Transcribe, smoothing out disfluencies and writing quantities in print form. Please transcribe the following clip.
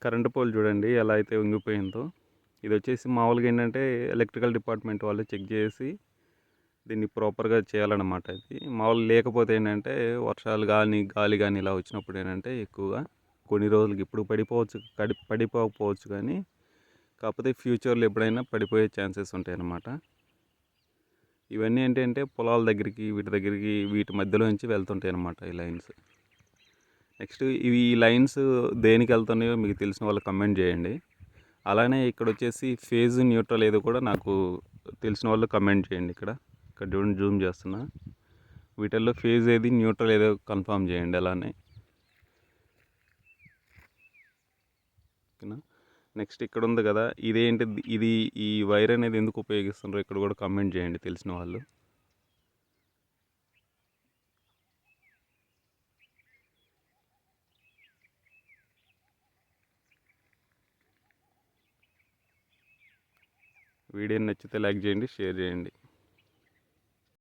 Current pole చూడండి ఎలా అయితే వంగిపోయిందో. ఇది వచ్చేసి మామూలుగా ఏంటంటే ఎలక్ట్రికల్ డిపార్ట్మెంట్ వాళ్ళు చెక్ చేసి దీన్ని ప్రాపర్గా చేయాలన్నమాట. ఇది మామూలుగా లేకపోతే ఏంటంటే వర్షాలు కానీ గాలి కానీ ఇలా వచ్చినప్పుడు ఏంటంటే ఎక్కువగా కొన్ని రోజులకి ఇప్పుడు పడిపోకపోవచ్చు కానీ కాకపోతే ఫ్యూచర్లో ఎప్పుడైనా పడిపోయే ఛాన్సెస్ ఉంటాయి అన్నమాట. ఇవన్నీ ఏంటంటే పొలాల దగ్గరికి వీటి మధ్యలో నుంచి వెళ్తుంటాయి అన్నమాట ఈ లైన్స్. నెక్స్ట్ ఇవి ఈ లైన్స్ దేనికి వెళ్తున్నాయో మీకు తెలిసిన వాళ్ళు కమెంట్ చేయండి. అలానే ఇక్కడ వచ్చేసి ఫేజ్ న్యూట్రల్ ఏదో కూడా నాకు తెలిసిన వాళ్ళు కమెంట్ చేయండి. ఇక్కడ చూడండి, జూమ్ చేస్తున్నా. వీటిల్లో ఫేజ్ ఏది న్యూట్రల్ ఏదో కన్ఫర్మ్ చేయండి. అలానే ఓకేనా. నెక్స్ట్ ఇక్కడ ఉంది కదా, ఇదేంటి, ఇది ఈ వైర్ అనేది ఎందుకు ఉపయోగిస్తున్నారో ఇక్కడ కూడా కమెంట్ చేయండి తెలిసిన వాళ్ళు. వీడియో నచ్చితే లైక్ చేయండి, షేర్ చేయండి.